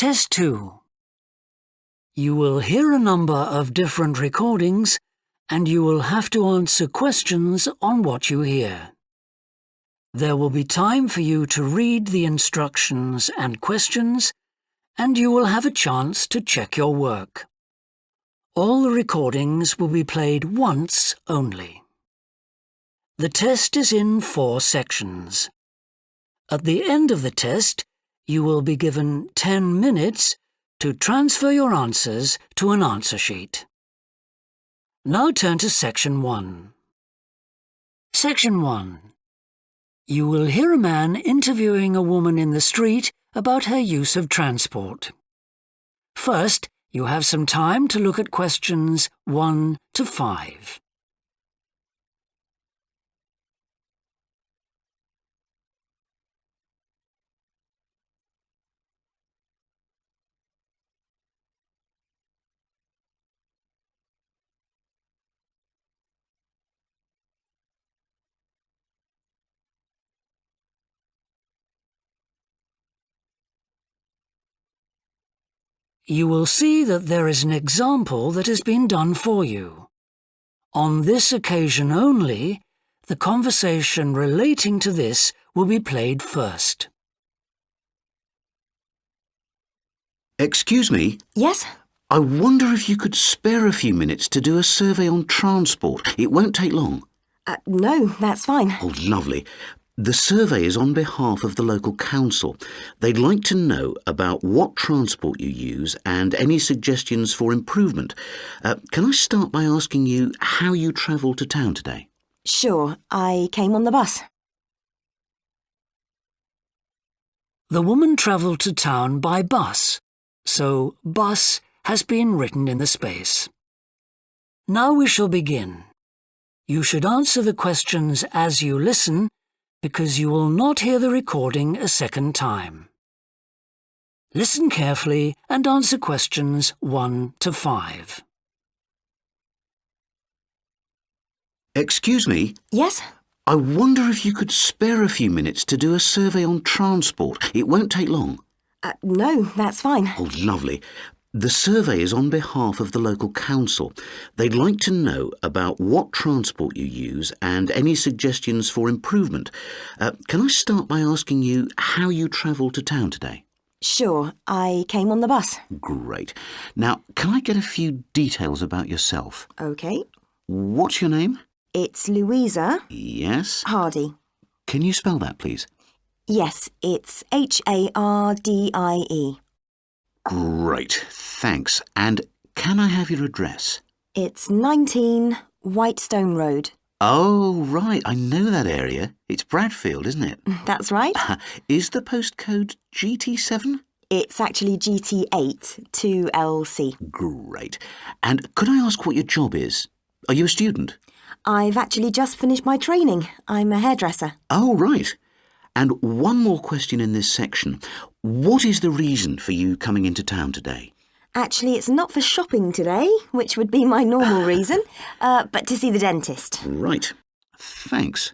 Test 2. You will hear a number of different recordings and you will have to answer questions on what you hear. There will be time for you to read the instructions and questions, and you will have a chance to check your work. All the recordings will be played once only. The test is in 4 sections. At the end of the test, you will be given 10 minutes to transfer your answers to an answer sheet. Now turn to Section 1. Section 1. You will hear a man interviewing a woman in the street about her use of transport. First, you have some time to look at questions 1 to 5. You will see that there is an example that has been done for you. On this occasion only, the conversation relating to this will be played first. Excuse me? Yes? I wonder if you could spare a few minutes to do a survey on transport. It won't take long. No, that's fine. Oh, lovely. The survey is on behalf of the local council. They'd like to know about what transport you use and any suggestions for improvement. Can I start by asking you how you travelled to town today? Sure, I came on the bus. The woman travelled to town by bus, so bus has been written in the space. Now we shall begin. You should answer the questions as you listen, because you will not hear the recording a second time. Listen carefully and answer questions 1 to 5. Excuse me? Yes? I wonder if you could spare a few minutes to do a survey on transport. It won't take long. No, that's fine. Oh, lovely. The survey is on behalf of the local council. They'd like to know about what transport you use and any suggestions for improvement. Can I start by asking you how you travelled to town today? Sure, I came on the bus. Great. Now, can I get a few details about yourself? OK. What's your name? It's Louisa. Yes. Hardy. Can you spell that, please? Yes, it's Hardie. Great, thanks. And can I have your address? It's 19 Whitestone Road. Oh, right, I know that area. It's Bradfield, isn't it? That's right. Is the postcode GT7? It's actually GT8 2LC. Great. And could I ask what your job is? Are you a student? I've actually just finished my training. I'm a hairdresser. Oh, right. And one more question in this section. What is the reason for you coming into town today? Actually, it's not for shopping today, which would be my normal reason, but to see the dentist. Right. Thanks.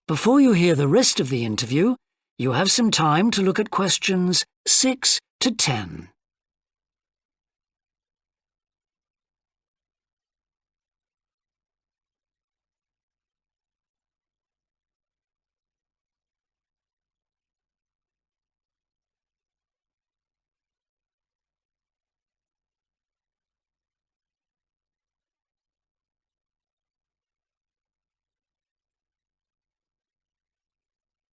Before you hear the rest of the interview, you have some time to look at questions 6 to 10.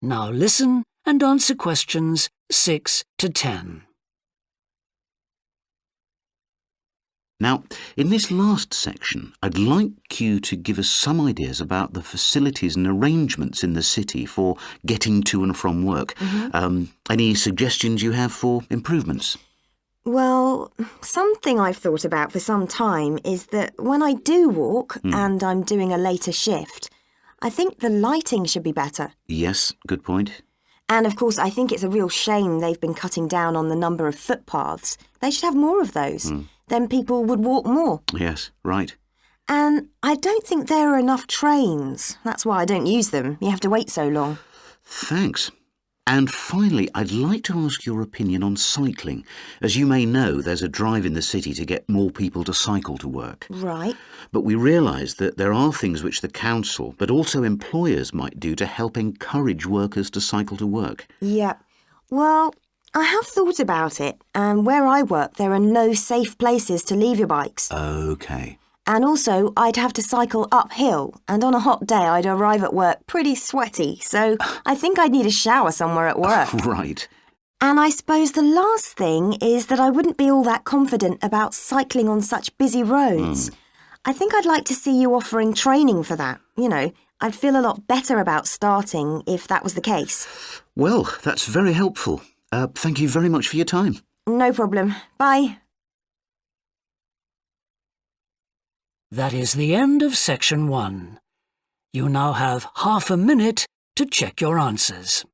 Now listen and answer questions 6 to 10. Now, in this last section, I'd like you to give us some ideas about the facilities and arrangements in the city for getting to and from work. Any suggestions you have for improvements? Well, something I've thought about for some time is that when I do walk and I'm doing a later shift, I think the lighting should be better. Yes, good point. And of course, I think it's a real shame they've been cutting down on the number of footpaths. They should have more of those. Then people would walk more. Yes, right. And I don't think there are enough trains. That's why I don't use them. You have to wait so long. Thanks. And finally, I'd like to ask your opinion on cycling. As you may know, there's a drive in the city to get more people to cycle to work. Right. But we realise that there are things which the council, but also employers, might do to help encourage workers to cycle to work. Yeah. Well, I have thought about it, and where I work, there are no safe places to leave your bikes. OK. And also, I'd have to cycle uphill, and on a hot day, I'd arrive at work pretty sweaty, so I think I'd need a shower somewhere at work. Right. And I suppose the last thing is that I wouldn't be all that confident about cycling on such busy roads. I think I'd like to see you offering training for that. You know, I'd feel a lot better about starting if that was the case. Well, that's very helpful. Thank you very much for your time. No problem. Bye. That is the end of section 1. You now have half a minute to check your answers.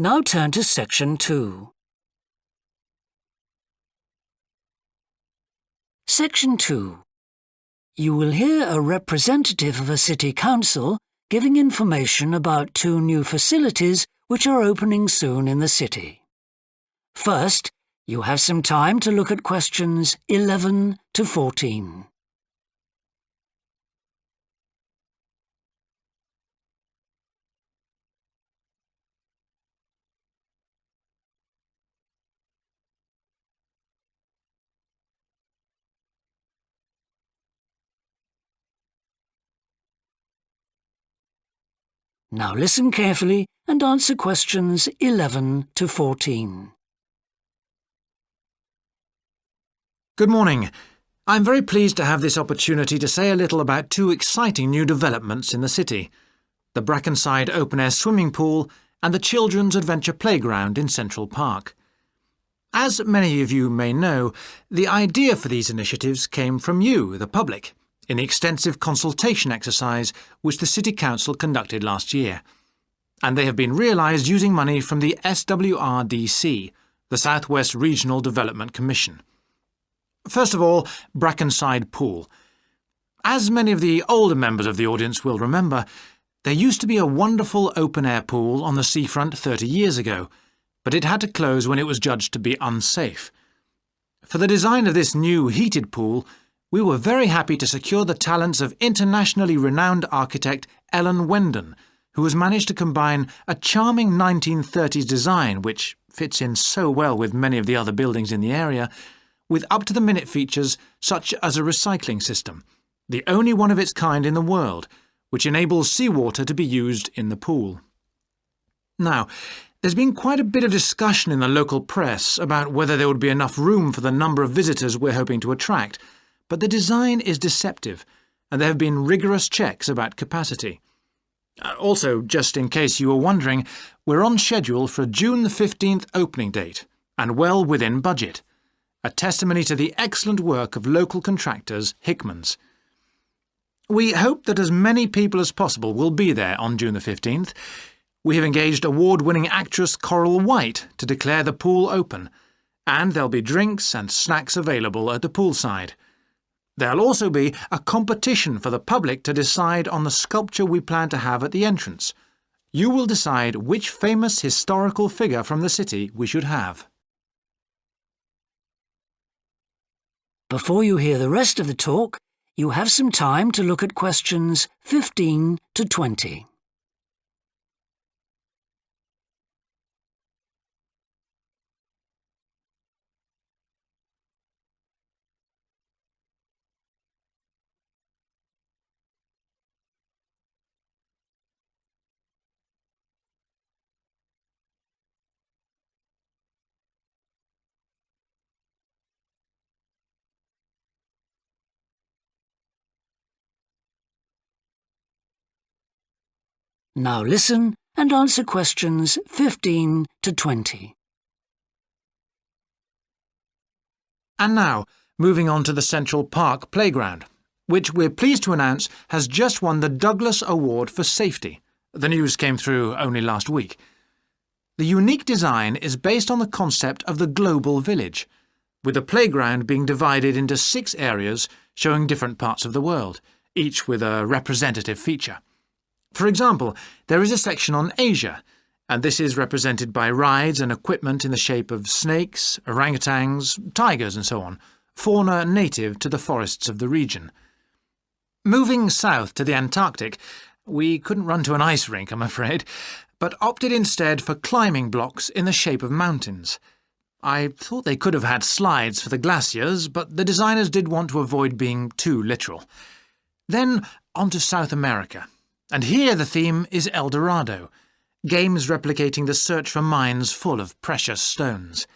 Now turn to section 2. Section 2. You will hear a representative of a city council giving information about 2 new facilities which are opening soon in the city. First, you have some time to look at questions 11 to 14. Now listen carefully and answer questions 11 to 14. Good morning. I'm very pleased to have this opportunity to say a little about 2 exciting new developments in the city: the Brackenside open-air swimming pool and the Children's Adventure Playground in Central Park. As many of you may know, the idea for these initiatives came from you, the public, in the extensive consultation exercise which the City Council conducted last year. And they have been realised using money from the SWRDC, the South West Regional Development Commission. First of all, Brackenside Pool. As many of the older members of the audience will remember, there used to be a wonderful open-air pool on the seafront 30 years ago, but it had to close when it was judged to be unsafe. For the design of this new heated pool, we were very happy to secure the talents of internationally renowned architect Ellen Wendon, who has managed to combine a charming 1930s design, which fits in so well with many of the other buildings in the area, with up-to-the-minute features such as a recycling system, the only one of its kind in the world, which enables seawater to be used in the pool. Now, there's been quite a bit of discussion in the local press about whether there would be enough room for the number of visitors we're hoping to attract, but the design is deceptive, and there have been rigorous checks about capacity. Also, just in case you were wondering, we're on schedule for a June the 15th opening date, and well within budget, a testimony to the excellent work of local contractors Hickman's. We hope that as many people as possible will be there on June the 15th. We have engaged award-winning actress Coral White to declare the pool open, and there'll be drinks and snacks available at the poolside. There'll also be a competition for the public to decide on the sculpture we plan to have at the entrance. You will decide which famous historical figure from the city we should have. Before you hear the rest of the talk, you have some time to look at questions 15 to 20. Now listen and answer questions 15 to 20. And now, moving on to the Central Park Playground, which we're pleased to announce has just won the Douglas Award for Safety. The news came through only last week. The unique design is based on the concept of the global village, with the playground being divided into 6 areas showing different parts of the world, each with a representative feature. For example, there is a section on Asia, and this is represented by rides and equipment in the shape of snakes, orangutans, tigers and so on, fauna native to the forests of the region. Moving south to the Antarctic, we couldn't run to an ice rink, I'm afraid, but opted instead for climbing blocks in the shape of mountains. I thought they could have had slides for the glaciers, but the designers did want to avoid being too literal. Then on to South America, and here the theme is El Dorado, games replicating the search for mines full of precious stones.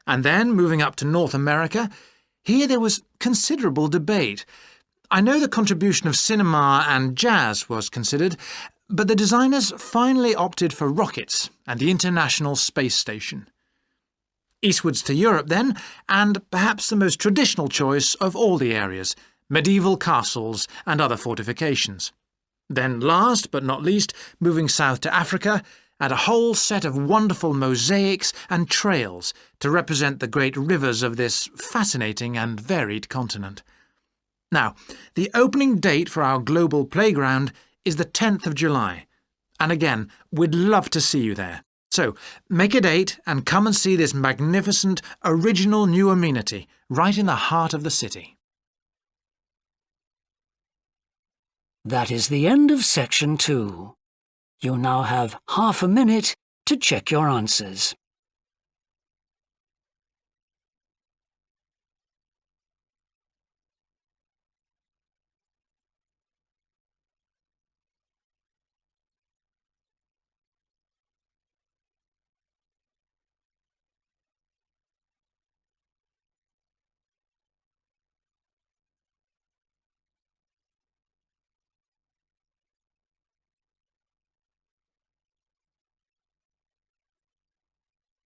And then, moving up to North America, here there was considerable debate. I know the contribution of cinema and jazz was considered, but the designers finally opted for rockets and the International Space Station. Eastwards to Europe then, and perhaps the most traditional choice of all the areas, medieval castles and other fortifications. Then last but not least, moving south to Africa, and a whole set of wonderful mosaics and trails to represent the great rivers of this fascinating and varied continent. Now, the opening date for our global playground is the 10th of July, and again, we'd love to see you there. So, make a date and come and see this magnificent, original new amenity right in the heart of the city. That is the end of Section 2. You now have half a minute to check your answers.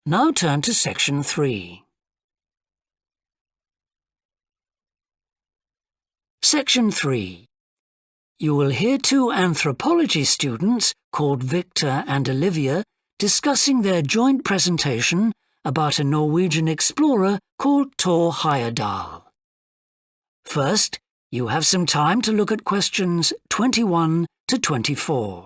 Now turn to Section 3. Section 3. You will hear 2 anthropology students called Victor and Olivia discussing their joint presentation about a Norwegian explorer called Thor Heyerdahl. First, you have some time to look at questions 21 to 24.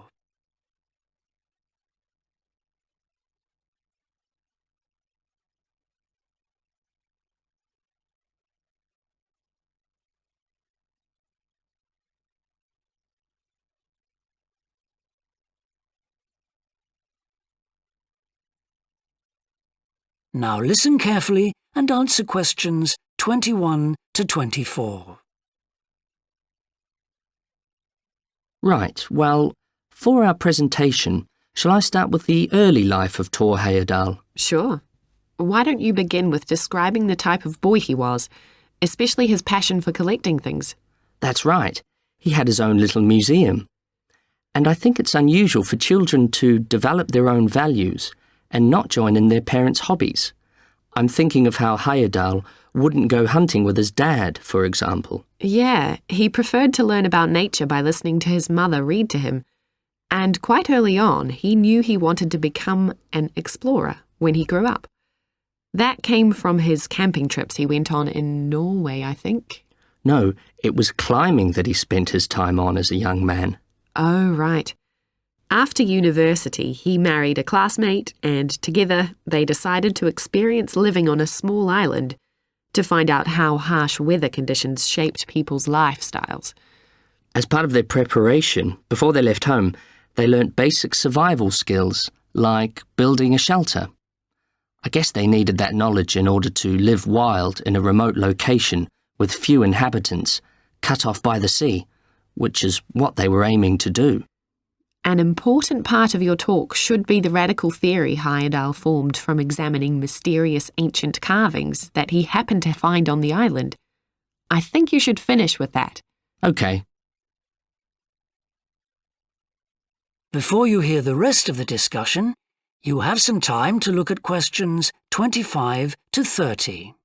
Now listen carefully and answer questions 21 to 24. Right, well, for our presentation, shall I start with the early life of Thor Heyerdahl? Sure. Why don't you begin with describing the type of boy he was, especially his passion for collecting things? That's right. He had his own little museum. And I think it's unusual for children to develop their own values and not join in their parents' hobbies. I'm thinking of how Heyerdahl wouldn't go hunting with his dad, for example. Yeah, he preferred to learn about nature by listening to his mother read to him. And quite early on, he knew he wanted to become an explorer when he grew up. That came from his camping trips he went on in Norway, I think. No, it was climbing that he spent his time on as a young man. Oh, right. After university, he married a classmate, and together they decided to experience living on a small island to find out how harsh weather conditions shaped people's lifestyles. As part of their preparation, before they left home, they learnt basic survival skills, like building a shelter. I guess they needed that knowledge in order to live wild in a remote location with few inhabitants, cut off by the sea, which is what they were aiming to do. An important part of your talk should be the radical theory Heyerdahl formed from examining mysterious ancient carvings that he happened to find on the island. I think you should finish with that. OK. Before you hear the rest of the discussion, you have some time to look at questions 25 to 30.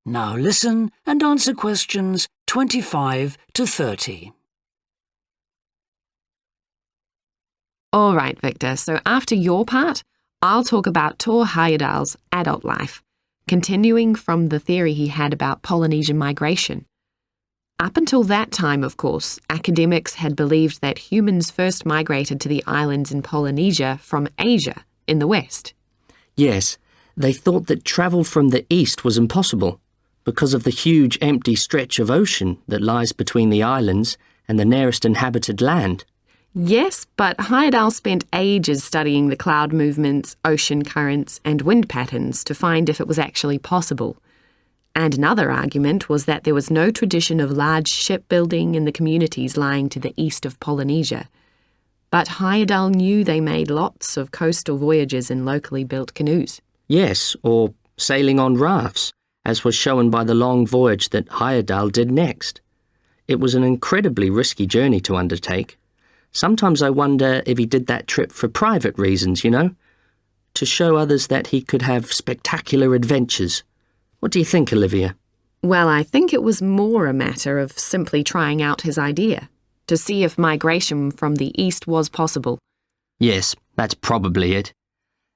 Now listen and answer questions 25 to 30. All right, Victor, so after your part, I'll talk about Thor Heyerdahl's adult life, continuing from the theory he had about Polynesian migration. Up until that time, of course, academics had believed that humans first migrated to the islands in Polynesia from Asia in the west. Yes, they thought that travel from the east was impossible because of the huge empty stretch of ocean that lies between the islands and the nearest inhabited land. Yes, but Heyerdahl spent ages studying the cloud movements, ocean currents, and wind patterns to find if it was actually possible. And another argument was that there was no tradition of large shipbuilding in the communities lying to the east of Polynesia. But Heyerdahl knew they made lots of coastal voyages in locally built canoes. Yes, or sailing on rafts, as was shown by the long voyage that Heyerdahl did next. It was an incredibly risky journey to undertake. Sometimes I wonder if he did that trip for private reasons, you know, to show others that he could have spectacular adventures. What do you think, Olivia? Well, I think it was more a matter of simply trying out his idea, to see if migration from the east was possible. Yes, that's probably it.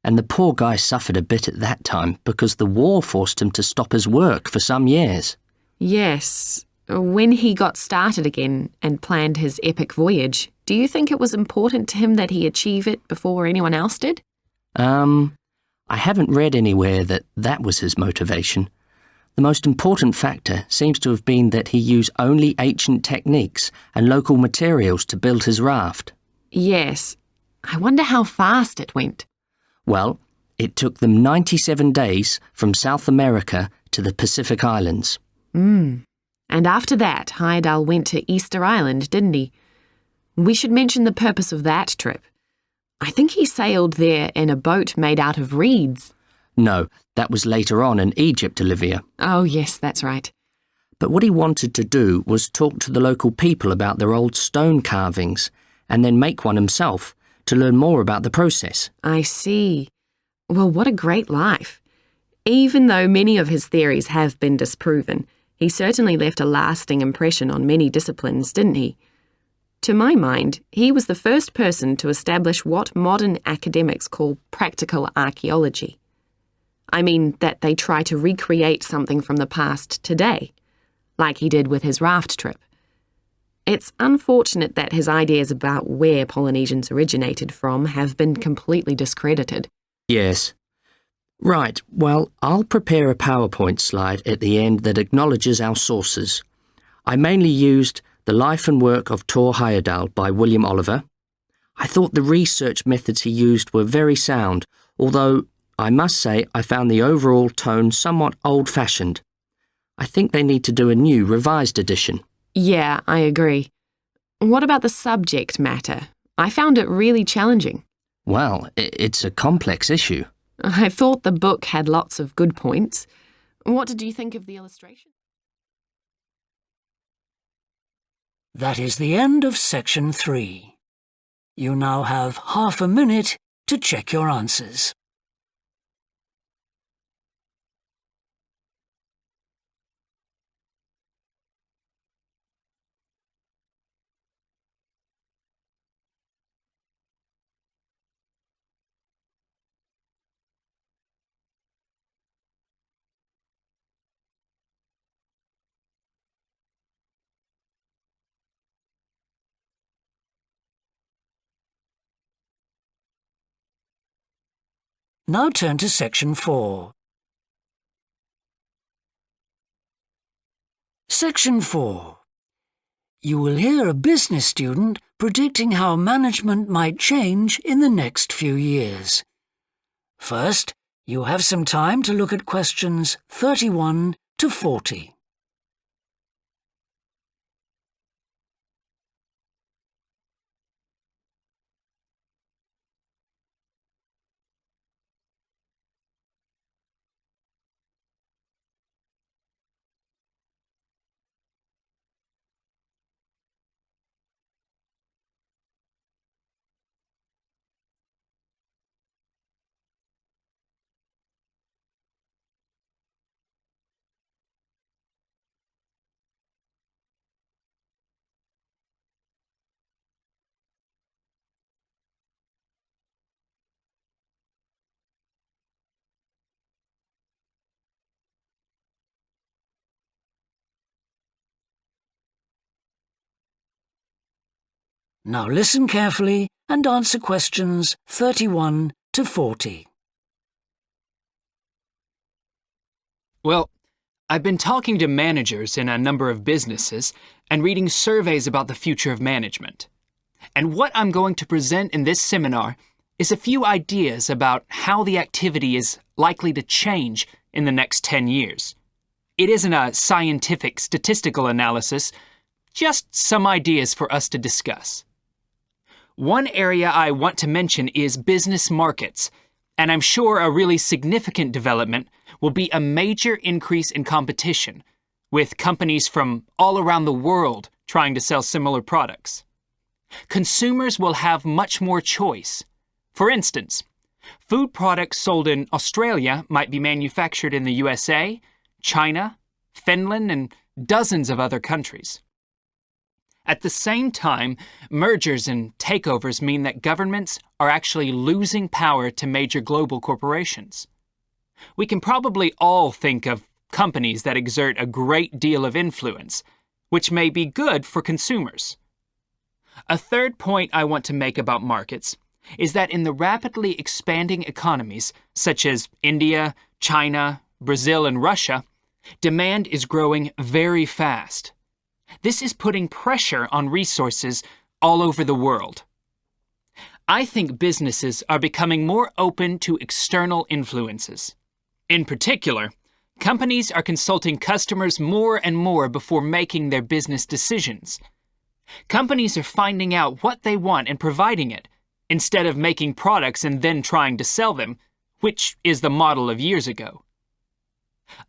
And the poor guy suffered a bit at that time because the war forced him to stop his work for some years. Yes. When he got started again and planned his epic voyage, do you think it was important to him that he achieve it before anyone else did? I haven't read anywhere that that was his motivation. The most important factor seems to have been that he used only ancient techniques and local materials to build his raft. Yes. I wonder how fast it went. Well, it took them 97 days from South America to the Pacific Islands. And after that, Heyerdahl went to Easter Island, didn't he? We should mention the purpose of that trip. I think he sailed there in a boat made out of reeds. No, that was later on in Egypt, Olivia. Oh, yes, that's right. But what he wanted to do was talk to the local people about their old stone carvings and then make one himself to learn more about the process. I see. Well, what a great life. Even though many of his theories have been disproven, he certainly left a lasting impression on many disciplines, didn't he? To my mind, he was the first person to establish what modern academics call practical archaeology. I mean that they try to recreate something from the past today, like he did with his raft trip. It's unfortunate that his ideas about where Polynesians originated from have been completely discredited. Yes. Right, well, I'll prepare a PowerPoint slide at the end that acknowledges our sources. I mainly used The Life and Work of Thor Heyerdahl by William Oliver. I thought the research methods he used were very sound, although I must say I found the overall tone somewhat old-fashioned. I think they need to do a new, revised edition. Yeah, I agree. What about the subject matter? I found it really challenging. Well, it's a complex issue. I thought the book had lots of good points. What did you think of the illustration? That is the end of section 3. You now have half a minute to check your answers. Now turn to Section 4. Section 4. You will hear a business student predicting how management might change in the next few years. First, you have some time to look at questions 31 to 40. Now listen carefully and answer questions 31 to 40. Well, I've been talking to managers in a number of businesses and reading surveys about the future of management. And what I'm going to present in this seminar is a few ideas about how the activity is likely to change in the next 10 years. It isn't a scientific statistical analysis, just some ideas for us to discuss. One area I want to mention is business markets, and I'm sure a really significant development will be a major increase in competition, with companies from all around the world trying to sell similar products. Consumers will have much more choice. For instance, food products sold in Australia might be manufactured in the USA, China, Finland, and dozens of other countries. At the same time, mergers and takeovers mean that governments are actually losing power to major global corporations. We can probably all think of companies that exert a great deal of influence, which may be good for consumers. A third point I want to make about markets is that in the rapidly expanding economies, such as India, China, Brazil, and Russia, demand is growing very fast. This is putting pressure on resources all over the world. I think businesses are becoming more open to external influences. In particular, companies are consulting customers more and more before making their business decisions. Companies are finding out what they want and providing it, instead of making products and then trying to sell them, which is the model of years ago.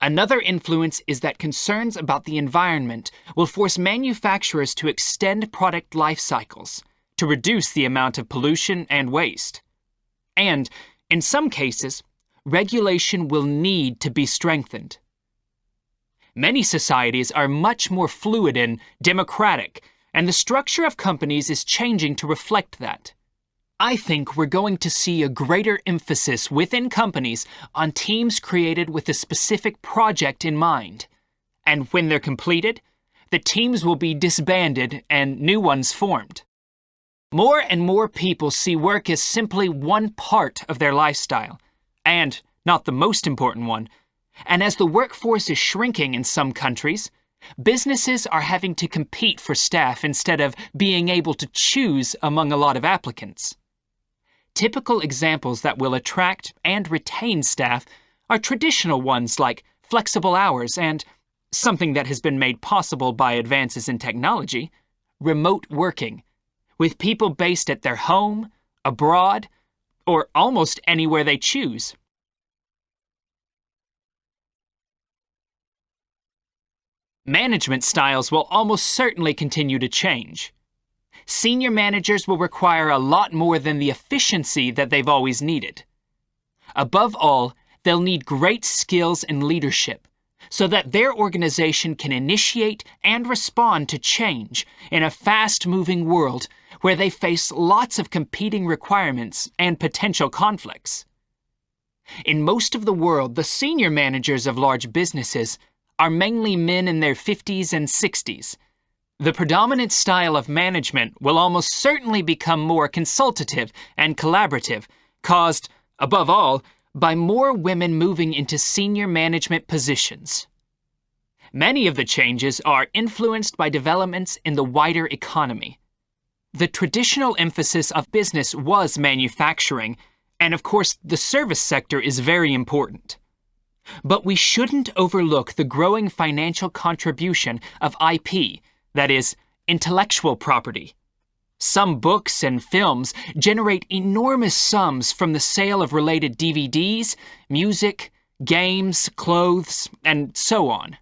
Another influence is that concerns about the environment will force manufacturers to extend product life cycles to reduce the amount of pollution and waste. And, in some cases, regulation will need to be strengthened. Many societies are much more fluid and democratic, and the structure of companies is changing to reflect that. I think we're going to see a greater emphasis within companies on teams created with a specific project in mind. And when they're completed, the teams will be disbanded and new ones formed. More and more people see work as simply one part of their lifestyle, and not the most important one. And as the workforce is shrinking in some countries, businesses are having to compete for staff instead of being able to choose among a lot of applicants. Typical examples that will attract and retain staff are traditional ones like flexible hours and, something that has been made possible by advances in technology, remote working, with people based at their home, abroad, or almost anywhere they choose. Management styles will almost certainly continue to change. Senior managers will require a lot more than the efficiency that they've always needed. Above all, they'll need great skills in leadership so that their organization can initiate and respond to change in a fast-moving world where they face lots of competing requirements and potential conflicts. In most of the world, the senior managers of large businesses are mainly men in their 50s and 60s. The predominant style of management will almost certainly become more consultative and collaborative, caused, above all, by more women moving into senior management positions. Many of the changes are influenced by developments in the wider economy. The traditional emphasis of business was manufacturing, and of course the service sector is very important. But we shouldn't overlook the growing financial contribution of IP, that is, intellectual property. Some books and films generate enormous sums from the sale of related DVDs, music, games, clothes, and so on.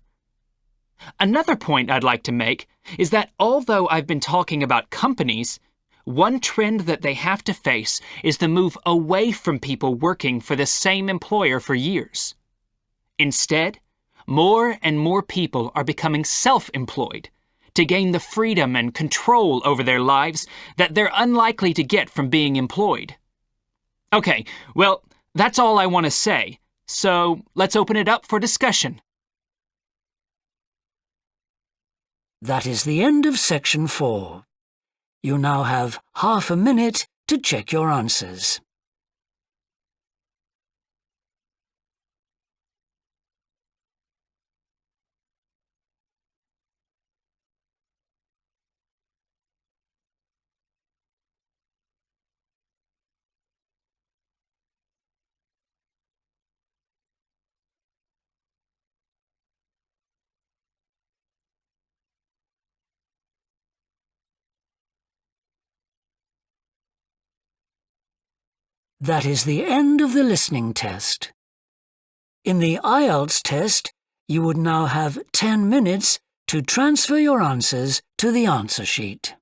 Another point I'd like to make is that although I've been talking about companies, one trend that they have to face is the move away from people working for the same employer for years. Instead, more and more people are becoming self-employed to gain the freedom and control over their lives that they're unlikely to get from being employed. Okay, well, that's all I want to say, so let's open it up for discussion. That is the end of section 4. You now have half a minute to check your answers. That is the end of the listening test. In the IELTS test, you would now have 10 minutes to transfer your answers to the answer sheet.